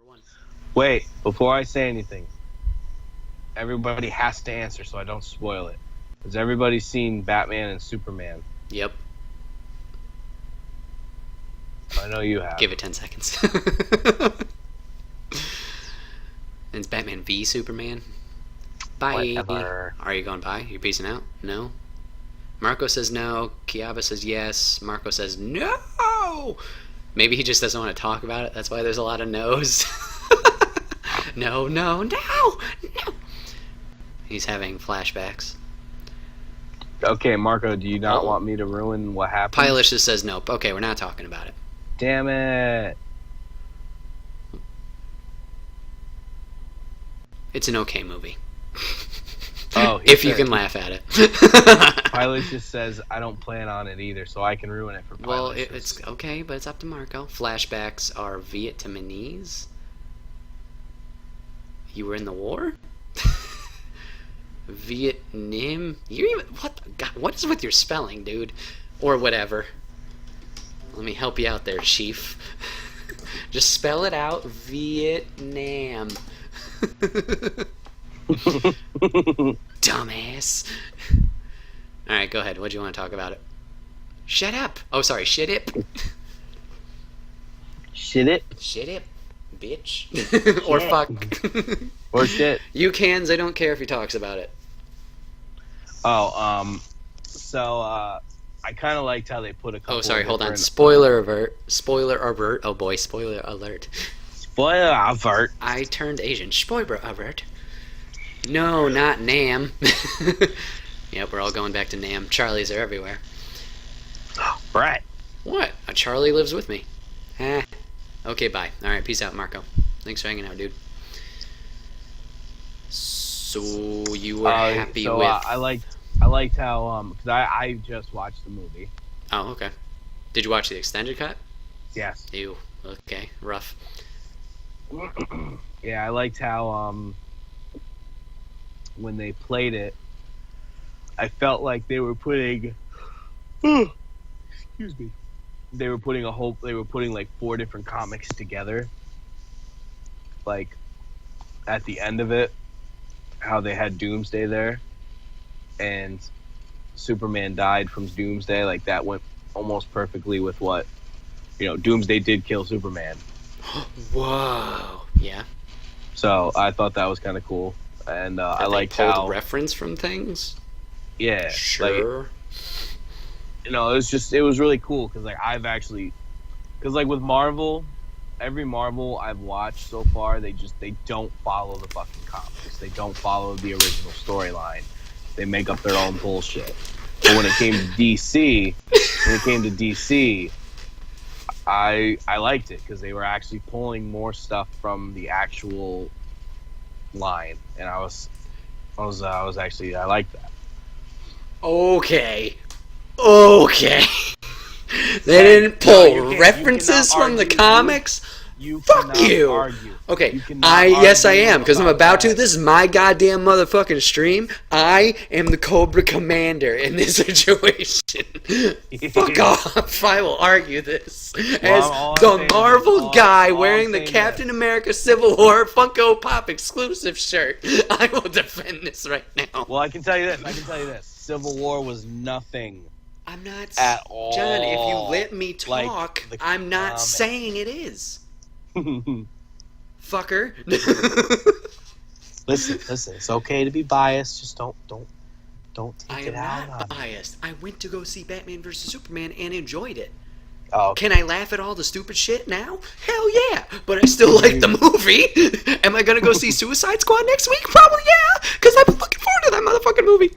One. Wait, before I say anything, everybody has to answer so I don't spoil it. Has everybody seen Batman and Superman? Yep. I know you have. Give it 10 seconds. It's Batman v Superman. Bye. Whatever. Are you going bye? You peacing out? No? Marco says no. Kiaba says yes. Marco says no! Maybe he just doesn't want to talk about it. That's why there's a lot of no's. No, no, no, no! He's having flashbacks. Okay, Marco, do you not want me to ruin what happened? Pilot just says nope. Okay, we're not talking about it. Damn it. It's an okay movie. Oh, if you can laugh at it. Pilot just says, I don't plan on it either, so I can ruin it for Pilot. Well, it's okay, but it's up to Marco. Flashbacks are Vietnamese. You were in the war? Vietnam? You even what? God, what is with your spelling, dude? Or whatever. Let me help you out there, Chief. Just spell it out. Vietnam. Dumbass. All right, go ahead. What do you want to talk about it? Shut up. Oh, sorry. Shit it. Shit it. Shit it, bitch. Or fuck. Or shit. You cans. I don't care if he talks about it. Oh, so, I kind of liked how they put a couple. Oh, sorry. Hold on. Spoiler alert. Spoiler alert. Oh boy. Spoiler alert. Spoiler alert. I turned Asian. Spoiler alert. No, not Nam. Yep, we're all going back to Nam. Charlies are everywhere. Right. What? A Charlie lives with me. Eh. Okay, bye. All right, peace out, Marco. Thanks for hanging out, dude. So you were happy with? I liked how because I just watched the movie. Oh, okay. Did you watch the extended cut? Yes. Ew. Okay, rough. Yeah, I liked how when they played it, I felt like they were putting. Excuse me. They were putting like 4 different comics together. Like at the end of it, how they had Doomsday there, and Superman died from Doomsday. Like that went almost perfectly with what, Doomsday did kill Superman. Whoa. Yeah. So I thought that was kind of cool, and I liked how reference from things. Yeah. Sure. Like, it was really cool because like with Marvel, every Marvel I've watched so far, they don't follow the fucking comics. They don't follow the original storyline. They make up their own bullshit. But when it came to DC, I liked it because they were actually pulling more stuff from the actual line, and I liked that. Okay. They didn't pull references from the comics? Fuck you! Argue. Okay, yes I am, because I'm about to. This is my goddamn motherfucking stream. I am the Cobra Commander in this situation. Fuck off, I will argue this. As the Marvel guy wearing the Captain America Civil War Funko Pop exclusive shirt, I will defend this right now. Well, I can tell you this. Civil War was nothing. I'm not at all. John, if you let me talk, like I'm not saying it is. Fucker. Listen. It's okay to be biased. Just don't take it out. I am not biased. I went to go see Batman vs Superman and enjoyed it. Oh. Can I laugh at all the stupid shit now? Hell yeah! But I still like the movie. Am I gonna go see Suicide Squad next week? Probably yeah, because I'm looking forward to that motherfucking movie.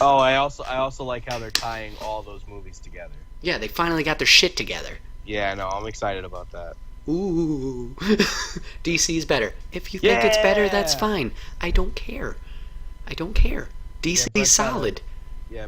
Oh, I also like how they're tying all those movies together. Yeah, they finally got their shit together. Yeah, no, I'm excited about that. Ooh. DC's better. If you think it's better, that's fine. I don't care. DC's solid.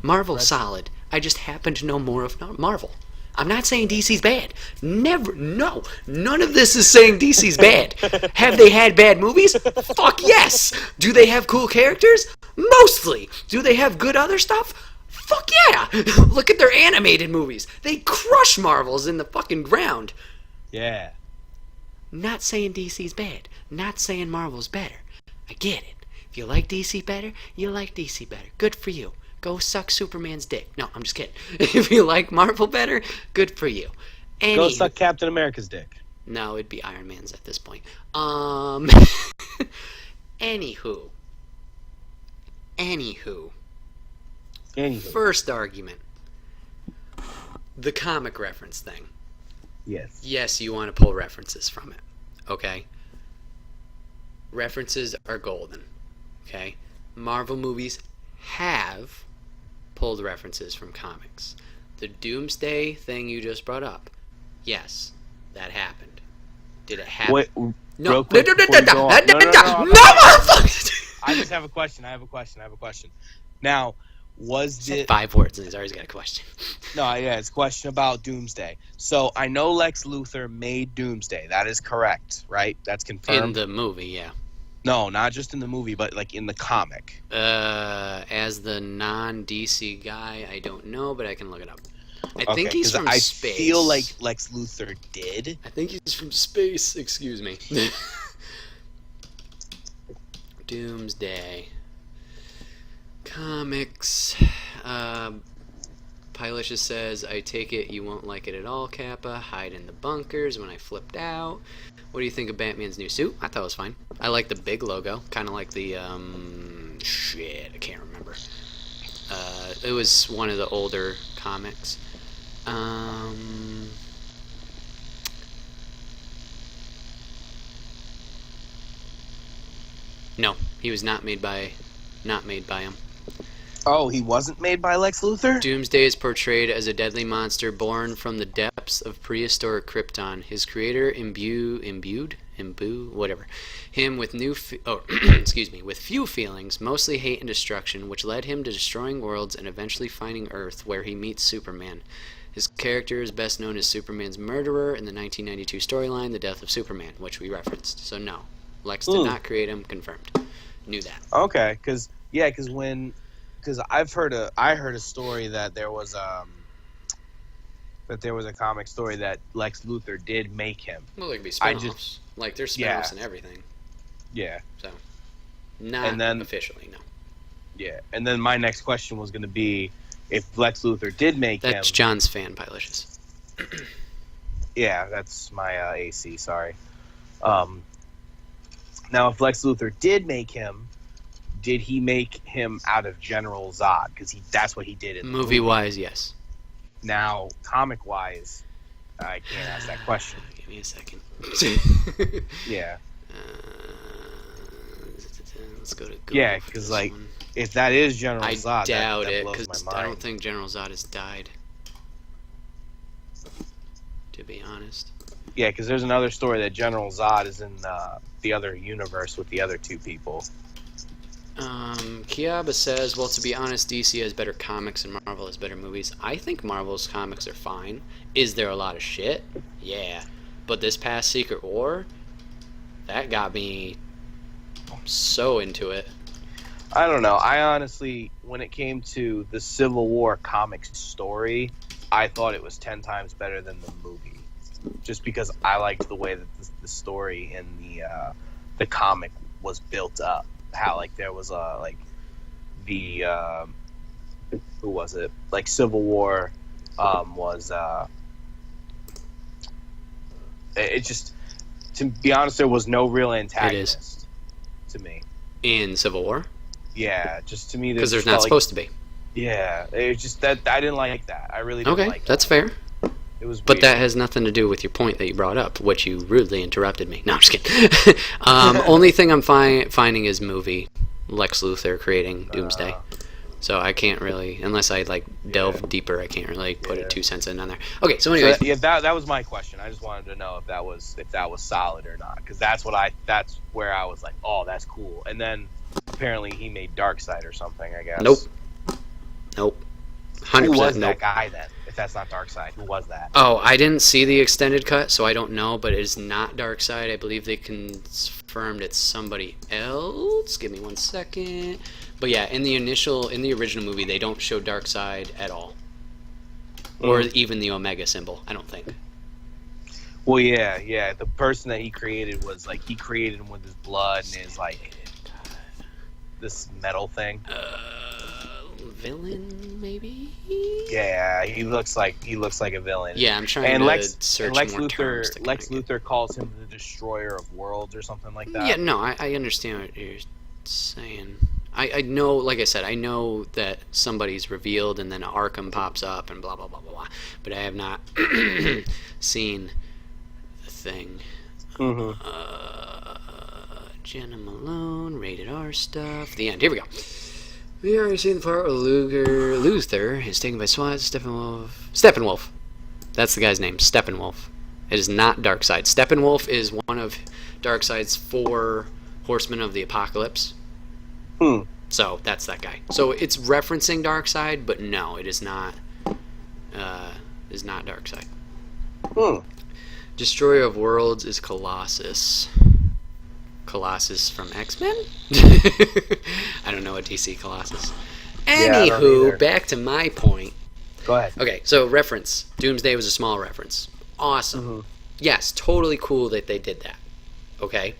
Marvel's solid. I just happen to know more of Marvel. I'm not saying DC's bad. Never. No. None of this is saying DC's bad. Have they had bad movies? Fuck yes. Do they have cool characters? Mostly. Do they have good other stuff? Fuck yeah. Look at their animated movies. They crush Marvels in the fucking ground. Yeah. Not saying DC's bad. Not saying Marvel's better. I get it. If you like DC better, you like DC better. Good for you. Go suck Superman's dick. No, I'm just kidding. If you like Marvel better, good for you. Go suck Captain America's dick. No, it'd be Iron Man's at this point. Anywho. First argument. The comic reference thing. Yes. Yes, you want to pull references from it. Okay? References are golden. Okay? Marvel movies have pulled references from comics. The Doomsday thing you just brought up. Yes, that happened. Did it happen? Wait, No, no, motherfucker! I just have a question. I have a question. Now, was it 5 words and he's always got a question. No, yeah, it's a question about Doomsday. So I know Lex Luthor made Doomsday. That is correct, right? That's confirmed. In the movie, yeah. No, not just in the movie, but like in the comic. As the non-DC guy, I don't know, but I can look it up. I think he's 'cause from space. I feel like Lex Luthor did. I think he's from space. Excuse me. Doomsday comics. Pilicious says, I take it you won't like it at all, Kappa. Hide in the bunkers when I flipped out. What do you think of Batman's new suit? I thought it was fine. I like the big logo. Kind of like the, shit, I can't remember. It was one of the older comics. No, he was not made by him. Oh, he wasn't made by Lex Luthor? Doomsday is portrayed as a deadly monster born from the depths of prehistoric Krypton. His creator imbued him with with few feelings, mostly hate and destruction, which led him to destroying worlds and eventually finding Earth, where he meets Superman. His character is best known as Superman's murderer in the 1992 storyline, The Death of Superman, which we referenced. So no, Lex did not create him. Confirmed. Knew that. Okay, because I heard a story that there was a comic story that Lex Luthor did make him. Well, there could be spinoffs. Like there's spinoffs and everything. Yeah. So, not officially, no. Yeah, and then my next question was going to be, if Lex Luthor did make him... That's John's fan, Pilicious. Yeah, that's my AC, sorry. Now, if Lex Luthor did make him, did he make him out of General Zod? Because that's what he did in the movie. Movie-wise, yes. Now, comic-wise, I can't ask that question. Give me a second. Yeah. Let's go to Google. Yeah, because if that is General Zod, I doubt it, because I don't think General Zod has died. To be honest. Yeah, because there's another story that General Zod is in the other universe with the other two people. Kiaba says, well, to be honest, DC has better comics and Marvel has better movies. I think Marvel's comics are fine. Is there a lot of shit? Yeah. But this past Secret War, that got me so into it. I don't know. I honestly, when it came to the Civil War comic story, I thought it was 10 times better than the movie. Just because I liked the way that the story in the comic was built up. How there was who was it? Like Civil War was it just, to be honest, there was no real antagonist to me in Civil War. Yeah, just to me, because there's not supposed to be. Yeah, it just that I didn't like that. I really didn't like that. That's fair. It was but weird. that has nothing to do with your point that you brought up, which you rudely interrupted me. No, I'm just kidding. Only thing I'm finding is movie Lex Luthor creating Doomsday. So I can't really, unless I delve deeper, I can't really put a 2 cents in on there. Okay, so anyways, that was my question. I just wanted to know if that was solid or not, because that's where I was like, oh, that's cool. And then apparently he made Darkseid or something, I guess. Nope. 100% Who was nope. that guy then? If that's not Darkseid, who was that? Oh, I didn't see the extended cut, so I don't know, but it is not Darkseid. I believe they confirmed it's somebody else. Give me 1 second. But yeah, in the original movie, they don't show Darkseid at all. Or even the Omega symbol, I don't think. Well, yeah. The person that he created was like he created him with his blood and his like this metal thing. Villain, maybe? Yeah, he looks like a villain. Yeah, I'm trying and to search Lex more terms Luthor to Lex kinda Luthor calls him the destroyer of worlds or something like that. Yeah, no, I understand what you're saying. I know, like I said, I know that somebody's revealed and then Arkham pops up and blah, blah, blah, blah, blah. But I have not seen the thing. Mm-hmm. Jenna Malone, rated R stuff. The end. Here we go. We already seen the part where Luther is taken by SWAT. Steppenwolf. That's the guy's name. Steppenwolf. It is not Darkseid. Steppenwolf is one of Darkseid's 4 Horsemen of the Apocalypse. So that's that guy. So it's referencing Darkseid, but no, it is not. Is not Darkseid. Destroyer of Worlds is Colossus. Colossus from X-Men? I don't know a DC Colossus. Anywho, back to my point. Go ahead. Okay, so reference. Doomsday was a small reference. Awesome. Mm-hmm. Yes, totally cool that they did that. Okay?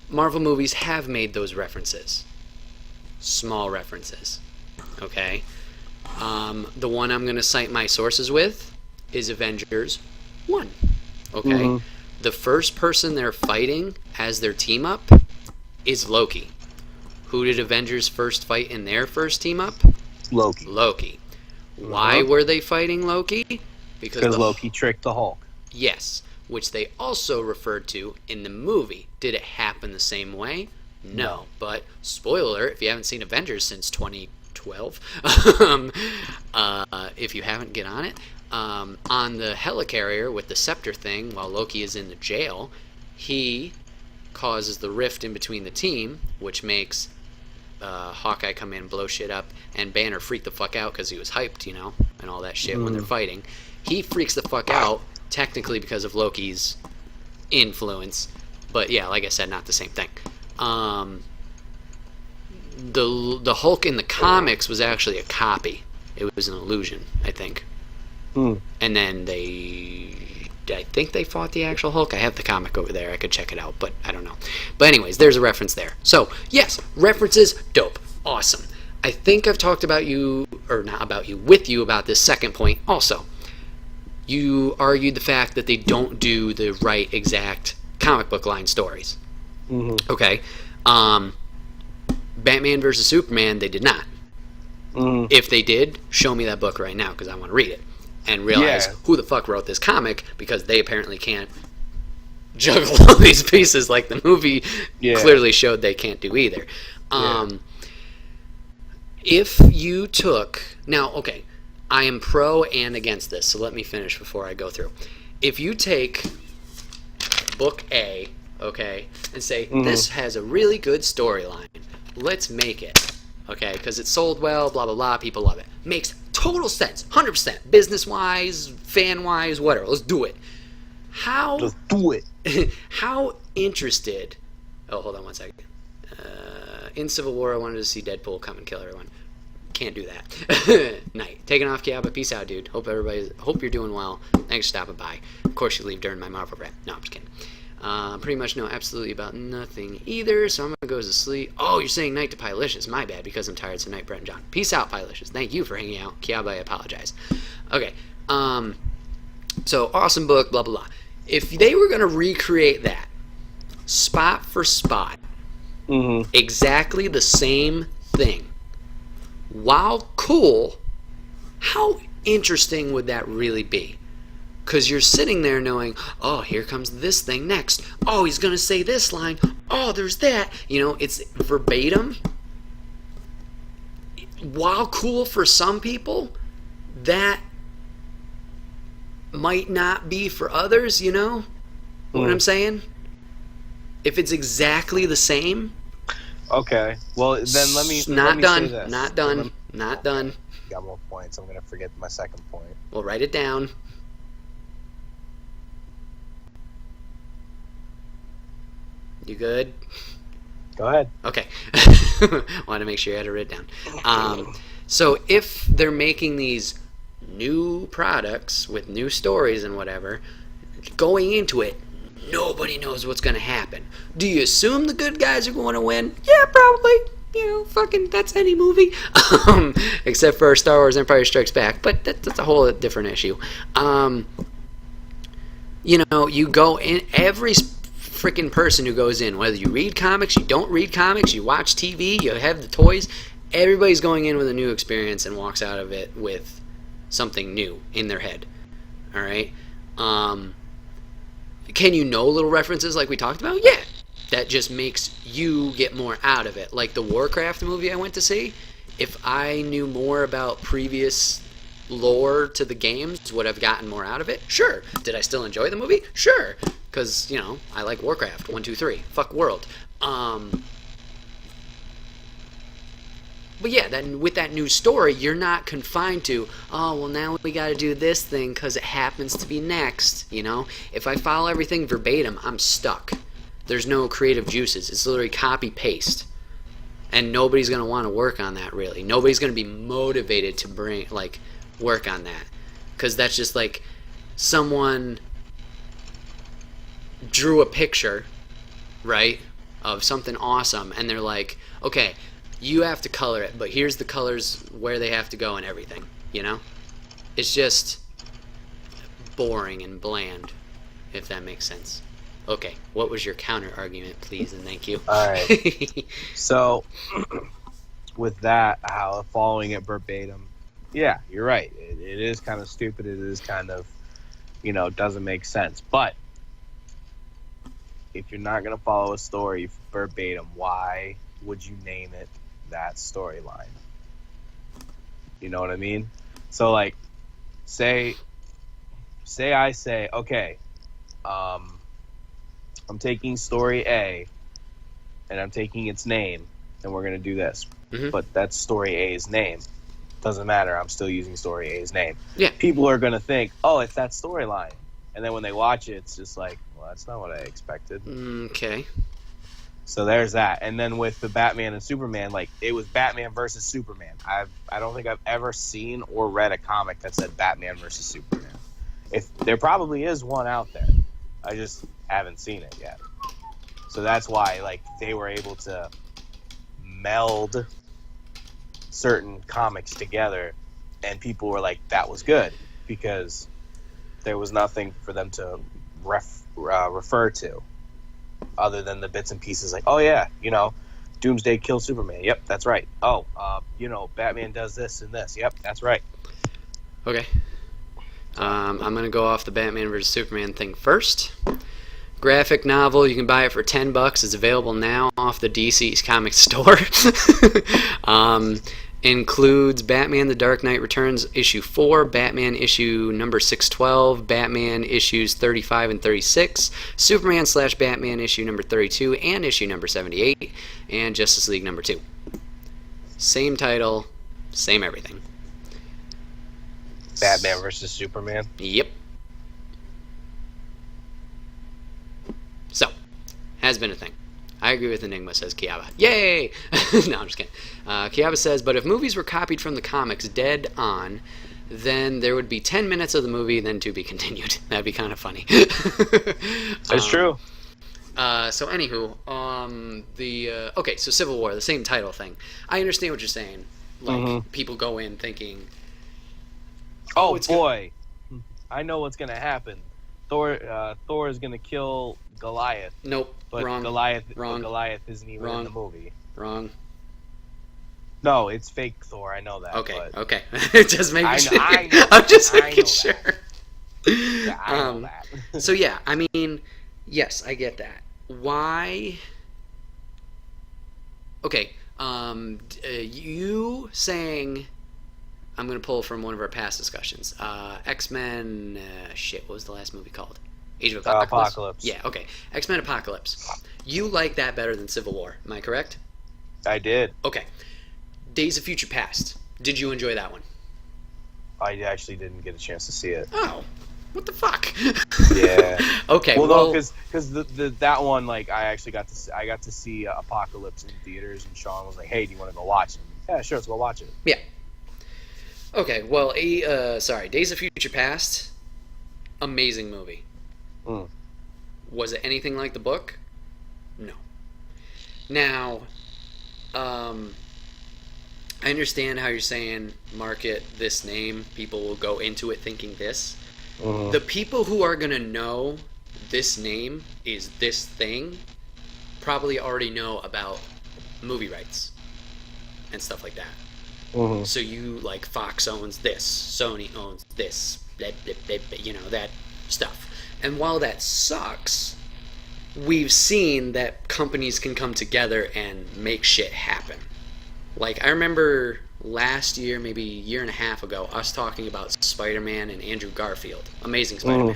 Marvel movies have made those references. Small references. Okay? The one I'm going to cite my sources with is Avengers 1. Okay? Mm-hmm. The first person they're fighting as their team up is Loki. Who did Avengers first fight in their first team up? Loki. Why were they fighting Loki? Because Loki tricked the Hulk. Yes, which they also referred to in the movie. Did it happen the same way? No. But, spoiler alert, if you haven't seen Avengers since 2012, if you haven't, get on it. On the helicarrier with the scepter thing, while Loki is in the jail, he causes the rift in between the team, which makes Hawkeye come in, blow shit up, and Banner freak the fuck out because he was hyped, and all that shit when they're fighting. He freaks the fuck out, technically because of Loki's influence, but yeah, like I said, not the same thing. The Hulk in the comics was actually a copy. It was an illusion, I think. And then I think they fought the actual Hulk. I have the comic over there. I could check it out, but I don't know. But anyways, there's a reference there. So, yes, references, dope. Awesome. I think I've talked about you, or not about you, with you about this second point also. You argued the fact that they don't do the right exact comic book line stories. Mm-hmm. Okay. Batman vs. Superman, they did not. Mm-hmm. If they did, show me that book right now, because I want to read it. And realize who the fuck wrote this comic, because they apparently can't juggle all these pieces like the movie clearly showed they can't do either. If you took... Now, okay, I am pro and against this, so let me finish before I go through. If you take book A, okay, and say, this has a really good storyline, let's make it, okay, because it sold well, blah, blah, blah, people love it. Makes total sense, 100%, business-wise, fan-wise, whatever, let's do it. Just do it. How interested... Oh, hold on one second. In Civil War, I wanted to see Deadpool come and kill everyone. Can't do that. Night. Taking off, Kiaba. Peace out, dude. Hope you're doing well. Thanks for stopping by. Of course, you leave during my Marvel rant. No, I'm just kidding. Pretty much know absolutely about nothing either, so I'm going to go to sleep. Oh, you're saying night to Pilicious. My bad, because I'm tired, so night, Brett and John. Peace out, Pilicious. Thank you for hanging out. Kiaba, I apologize. Okay. So, awesome book, blah, blah, blah. If they were going to recreate that, spot for spot, exactly the same thing, while cool, how interesting would that really be? Because you're sitting there knowing, oh, here comes this thing next. Oh, he's going to say this line. Oh, there's that. It's verbatim. While cool for some people, that might not be for others, what I'm saying? If it's exactly the same. Okay. Well, then let me say this. Not done. Got more points. I'm going to forget my second point. Well, write it down. You good? Go ahead. Okay. Want to make sure you had it written down. So if they're making these new products with new stories and whatever, going into it, nobody knows what's going to happen. Do you assume the good guys are going to win? Yeah, probably. You know, fucking, that's any movie. Except for Star Wars Empire Strikes Back, but that's a whole different issue. You know, you go in, every freaking person who goes in, whether you read comics, you don't read comics, you watch TV, you have the toys, everybody's going in with a new experience and walks out of it with something new in their head. All right? Can you know little references like we talked about? Yeah. That just makes you get more out of it. Like the Warcraft movie I went to see, if I knew more about previous lore to the games, would have gotten more out of it? Sure. Did I still enjoy the movie? Sure. Because, you know, I like Warcraft 1, 2, 3. Fuck World. But yeah, then with that new story, you're not confined to, oh, well, now we got to do this thing because it happens to be next, you know? If I follow everything verbatim, I'm stuck. There's no creative juices. It's literally copy-paste. And nobody's going to want to work on that, really. Nobody's going to be motivated to work on that. Because that's just like someone drew a picture, right, of something awesome, and they're like, okay, you have to color it, but here's the colors where they have to go and everything, you know? It's just boring and bland, if that makes sense. Okay, what was your counter argument, please, and thank you. All right. So, with that, how following it verbatim, yeah, you're right. It is kind of stupid. It is kind of, you know, doesn't make sense. But if you're not going to follow a story verbatim, why would you name it that storyline? You know what I mean? So, like, say I say, okay, I'm taking story A, and I'm taking its name, and we're going to do this. Mm-hmm. But that's story A's name. Doesn't matter. I'm still using story A's name. Yeah. People are going to think, oh, it's that storyline. And then when they watch it, it's just like, well, that's not what I expected. Okay. So there's that. And then with the Batman and Superman, like, it was Batman versus Superman. I don't think I've ever seen or read a comic that said Batman versus Superman. If there probably is one out there. I just haven't seen it yet. So that's why, like, they were able to meld certain comics together, and people were like, that was good, because there was nothing for them to refer to other than the bits and pieces, like, oh yeah, you know, Doomsday kills Superman. Yep, that's right. Oh, you know, Batman does this and this. Yep, that's right. Okay. I'm going to go off the Batman vs. Superman thing first. Graphic novel, you can buy it for $10. It's available now off the DC's comic store. Includes Batman The Dark Knight Returns issue 4, Batman issue number 612, Batman issues 35 and 36, Superman / Batman issue number 32 and issue number 78, and Justice League number 2. Same title, same everything. Batman versus Superman? Yep. So, has been a thing. I agree with Enigma, says Kiaba. Yay! No, I'm just kidding. Kiaba says, but if movies were copied from the comics dead on, then there would be 10 minutes of the movie, then to be continued. That'd be kind of funny. It's true. So, anywho, okay, so Civil War, the same title thing. I understand what you're saying. Like, people go in thinking, oh boy, I know what's gonna happen. Thor is gonna kill Goliath. Nope, but wrong. Goliath isn't even in the movie. Wrong. No, it's fake Thor. I know that. Okay, but okay. Just making sure. I'm just making sure. Yeah, I know that. So yeah, I mean, yes, I get that. Why? Okay, you saying, I'm going to pull from one of our past discussions. X-Men, what was the last movie called? Age of Apocalypse. Yeah, okay. X-Men Apocalypse. You like that better than Civil War, am I correct? I did. Okay. Days of Future Past. Did you enjoy that one? I actually didn't get a chance to see it. Oh, what the fuck? Yeah. Okay. Well, no, because that one, like, I got to see Apocalypse in theaters, and Sean was like, "Hey, do you want to go watch it?" Yeah, sure, let's go watch it. Yeah. Okay. Well, Days of Future Past, amazing movie. Mm. Was it anything like the book? No. Now, I understand how you're saying market this name. People will go into it thinking this. The people who are going to know this name is this thing probably already know about movie rights and stuff like that. So you, like, Fox owns this, Sony owns this, blah, blah, blah, blah, you know, that stuff. And while that sucks, we've seen that companies can come together and make shit happen. Like, I remember last year, maybe a year and a half ago, us talking about Spider-Man and Andrew Garfield, Amazing Spider-Man,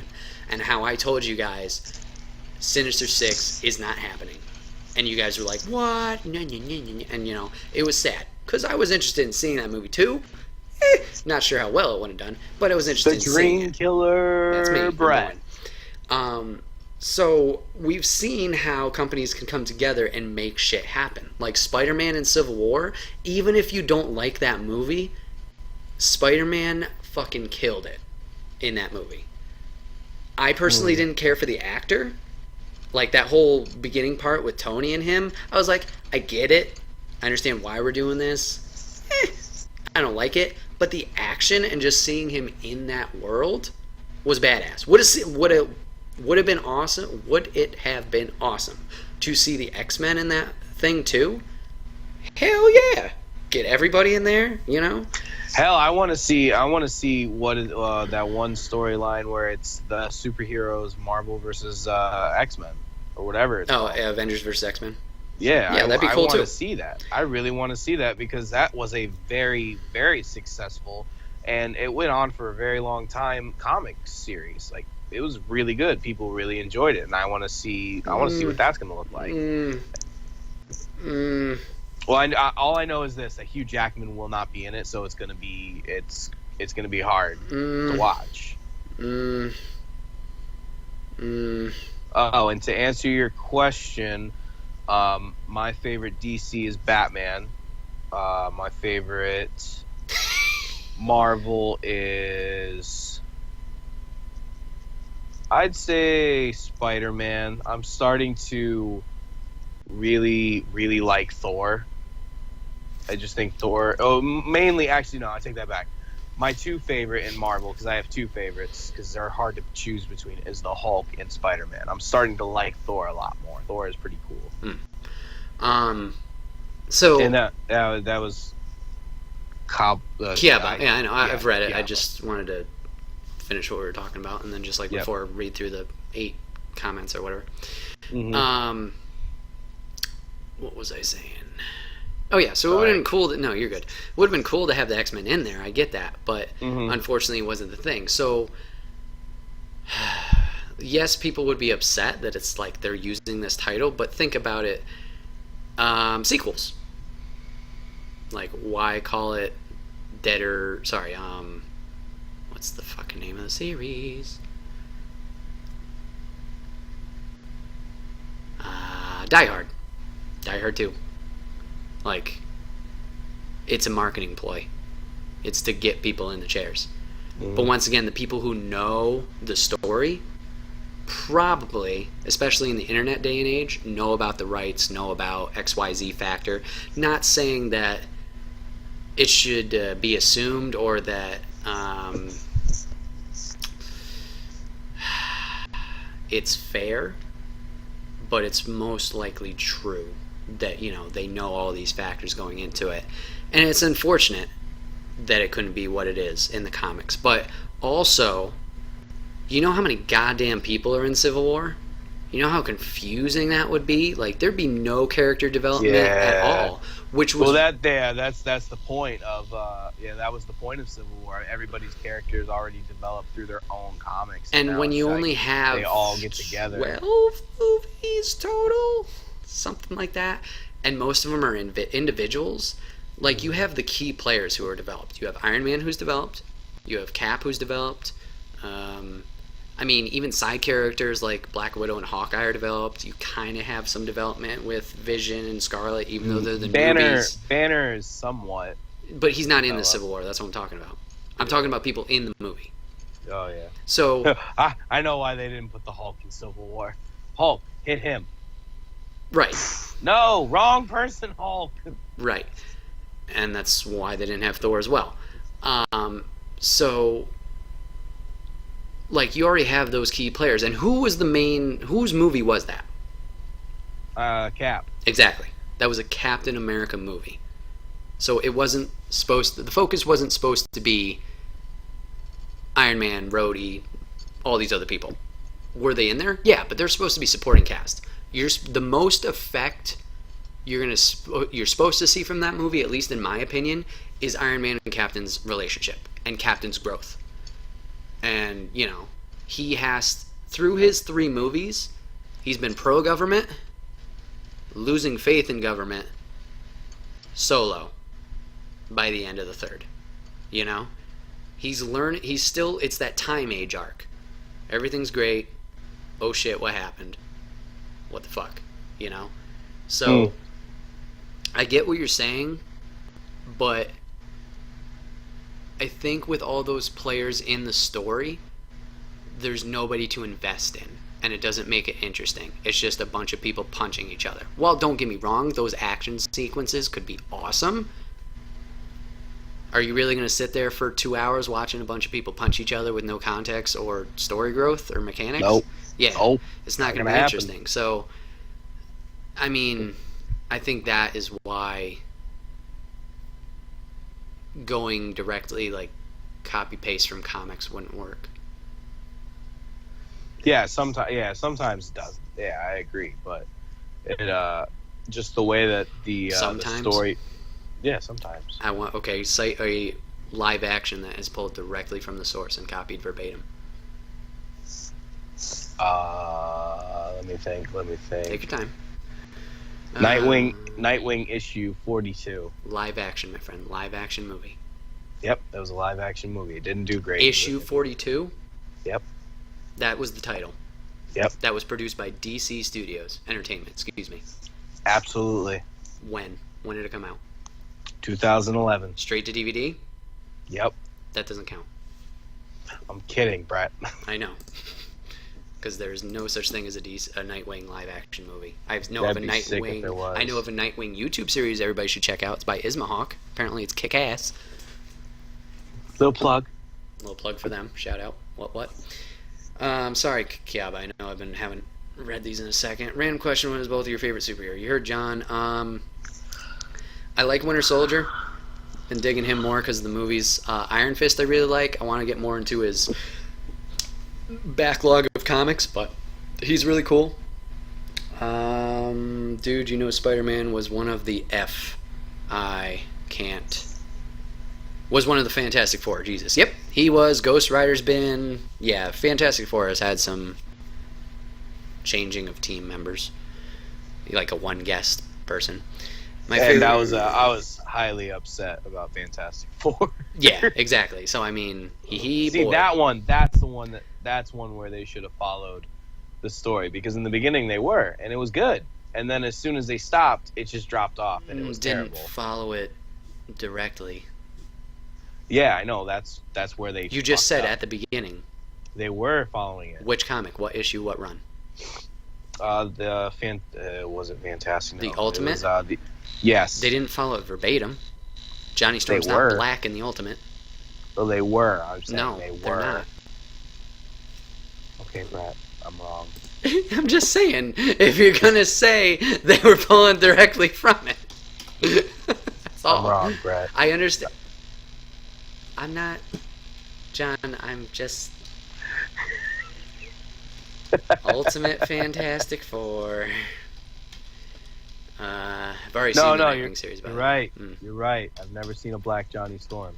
and how I told you guys Sinister Six is not happening. And you guys were like, what? No, no, no, no, no. And, you know, it was sad. Because I was interested in seeing that movie, too. Not sure how well it would have done, but I was interested in seeing it. The Dream Killer, That's me, Brad. So we've seen how companies can come together and make shit happen. Like Spider-Man and Civil War, even if you don't like that movie, Spider-Man fucking killed it in that movie. I personally didn't care for the actor. Like, that whole beginning part with Tony and him, I was like, I get it. I understand why we're doing this. I don't like it. But the action and just seeing him in that world was badass. Would have been awesome. Would it have been awesome to see the X-Men in that thing too? Hell yeah! Get everybody in there, you know? Hell, I want to see what is that one storyline where it's the superheroes, Marvel versus X-Men or whatever. It's called. Avengers versus X-Men. Yeah, that'd be cool I too. want to see that. I really want to see that because that was a very, very successful, and it went on for a very long time, comic series. Like, it was really good. People really enjoyed it, and I want to see. I want to see what that's going to look like. Well, all I know is this: that Hugh Jackman will not be in it, so it's going to be hard to watch. Oh, and to answer your question, my favorite DC is Batman. My favorite Marvel is, I'd say, Spider-Man. I'm starting to really, really like Thor. I just think Thor... Oh, mainly... Actually, no, I take that back. My two favorite in Marvel, because I have two favorites, because they're hard to choose between, is the Hulk and Spider-Man. I'm starting to like Thor a lot more. Thor is pretty cool. So... And that was... yeah, I know. I've read it. Yeah. I just wanted to finish what we were talking about, and then just, like, before read through the 8 comments or whatever. What was I saying? Oh yeah, so it would have been cool no, you're good. It would have been cool to have the X-Men in there, I get that, but unfortunately it wasn't the thing. So yes, people would be upset that it's like they're using this title, but think about it. Sequels. Like, why call it what's the fucking name of the series? Die Hard. Die Hard 2. Like, it's a marketing ploy. It's to get people in the chairs. But once again, the people who know the story probably, especially in the internet day and age, know about the rights, know about XYZ factor. Not saying that it should be assumed or that it's fair, but it's most likely true that, you know, they know all these factors going into it. And it's unfortunate that it couldn't be what it is in the comics. But also, you know how many goddamn people are in Civil War? You know how confusing that would be? Like, there'd be no character development at all. Which was... Well, that's the point of... that was the point of Civil War. Everybody's characters already developed through their own comics. And when you only have... They all get together. 12 movies total? Something like that. And most of them are individuals. Like, you have the key players who are developed. You have Iron Man who's developed. You have Cap who's developed. I mean, even side characters like Black Widow and Hawkeye are developed. You kind of have some development with Vision and Scarlet, even though they're the newbies. Banner is somewhat. But he's not in the Civil War. That's what I'm talking about. I'm talking about people in the movie. Oh yeah. So I know why they didn't put the Hulk in Civil War. Hulk, hit him. right, No, wrong person, Hulk. right, and that's why they didn't have Thor as well. So like you already have those key players, and whose movie was that? Cap. Exactly. That was a Captain America movie. So it wasn't the focus wasn't supposed to be Iron Man, Rhodey, all these other people. Were they in there? Yeah, but they're supposed to be supporting cast. The most effect you're supposed to see from that movie, at least in my opinion, is Iron Man and Captain's relationship and Captain's growth. And, he has, through his 3 movies, he's been pro-government, losing faith in government, solo, by the end of the 3rd. It's that time age arc. Everything's great. Oh shit, what happened? What the fuck? So, I get what you're saying, but I think with all those players in the story, there's nobody to invest in, and it doesn't make it interesting. It's just a bunch of people punching each other. Well, don't get me wrong, those action sequences could be awesome. Are you really going to sit there for 2 hours watching a bunch of people punch each other with no context or story growth or mechanics? Nope. Yeah. Nope. It's not going to be interesting. So, I mean, I think that is why going directly, like, copy-paste from comics wouldn't work. Yeah, sometimes it doesn't. Yeah, I agree, but it just the way that the story. Yeah, sometimes. Cite a live action that is pulled directly from the source and copied verbatim. Let me think. Take your time. Nightwing issue 42. Live action, my friend. Live action movie. Yep, that was a live action movie. It didn't do great. Issue 42? Yep. That was the title. Yep. That was produced by DC Studios Entertainment. Excuse me. Absolutely. When? When did it come out? 2011. Straight to DVD? Yep. That doesn't count. I'm kidding, Brett. I know. Because there's no such thing as a Nightwing live action movie. I know That'd of a be sick if there Nightwing. was. I know of a Nightwing YouTube series everybody should check out. It's by Ismahawk. Apparently, it's kick ass. Little plug. Little plug for them. Shout out. What? Sorry, Kiaba. I know haven't read these in a second. Random question: what is both of your favorite superhero? You heard John. I like Winter Soldier. Been digging him more because of the movies. Iron Fist I really like. I want to get more into his backlog of comics, but he's really cool. Dude, Spider-Man was one of the was one of the Fantastic Four. Jesus. Yep, he was. Ghost Rider's been. Yeah, Fantastic Four has had some changing of team members. Like a one guest person. I was highly upset about Fantastic Four. Yeah, exactly. So I mean, that's one where they should have followed the story, because in the beginning they were, and it was good, and then as soon as they stopped, it just dropped off, and it was didn't terrible. Follow it directly. Yeah, I know. That's where they. You just said up. At the beginning. They were following it. Which comic? What issue? What run? Was it Fantastic? The Ultimate. Yes. They didn't follow it verbatim. Johnny Storm's not black in the Ultimate. Well, they were. I'm saying no, they were. They're not. Okay, Brett, I'm wrong. I'm just saying, if you're gonna say they were pulling directly from it. That's all. I'm wrong, Brett. I understand. I'm not, John. I'm just Ultimate Fantastic Four. I've already seen the Nightwing series. You're right. You're right. I've never seen a black Johnny Storm.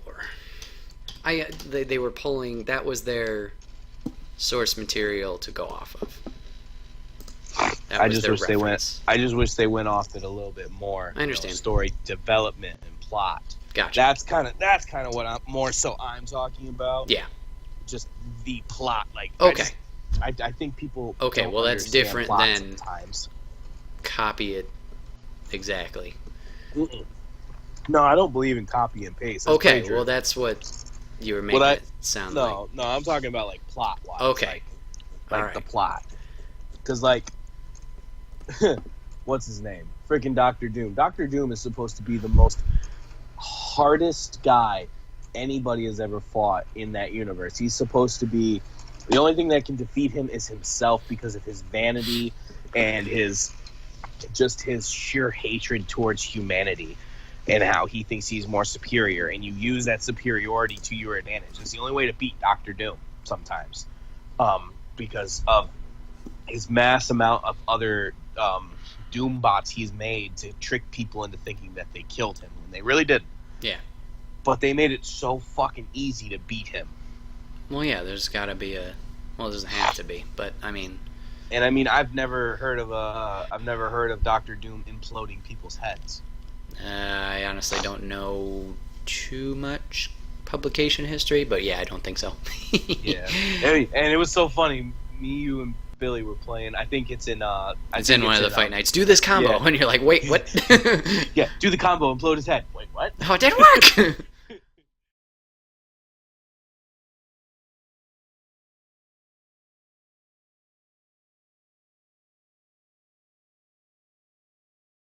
4. They were pulling. That was their source material to go off of. I just wish they went off it a little bit more. I understand. Story development and plot. Gotcha. That's kind of what I'm talking about. Yeah. Just the plot, like. Okay. I think people. Okay, well that's different than sometimes. Copy it exactly. No, I don't believe in copy and paste. That's Okay, plagiarism. well that's what you were making it sound like. No, I'm talking about like plot wise. Okay. Like Alright. the plot. Because like, what's his name? Freaking Doctor Doom. Doctor Doom is supposed to be the most hardest guy anybody has ever fought in that universe. He's supposed to be the only thing that can defeat him is himself because of his vanity and his sheer hatred towards humanity and how he thinks he's more superior, and you use that superiority to your advantage. It's the only way to beat Doctor Doom sometimes, because of his mass amount of other Doom bots he's made to trick people into thinking that they killed him, and they really didn't. Yeah. But they made it so fucking easy to beat him. Well, yeah, there's got to be well, it doesn't have to be, but I mean... And I mean, I've never heard of Doctor Doom imploding people's heads. I honestly don't know too much publication history, but yeah, I don't think so. Yeah. And it was so funny. Me, you, and Billy were playing. I think it's in... it's in one of the fight nights. Do this combo, yeah. and you're like, wait, what? Yeah, do the combo, implode his head. Wait, what? Oh, it didn't work!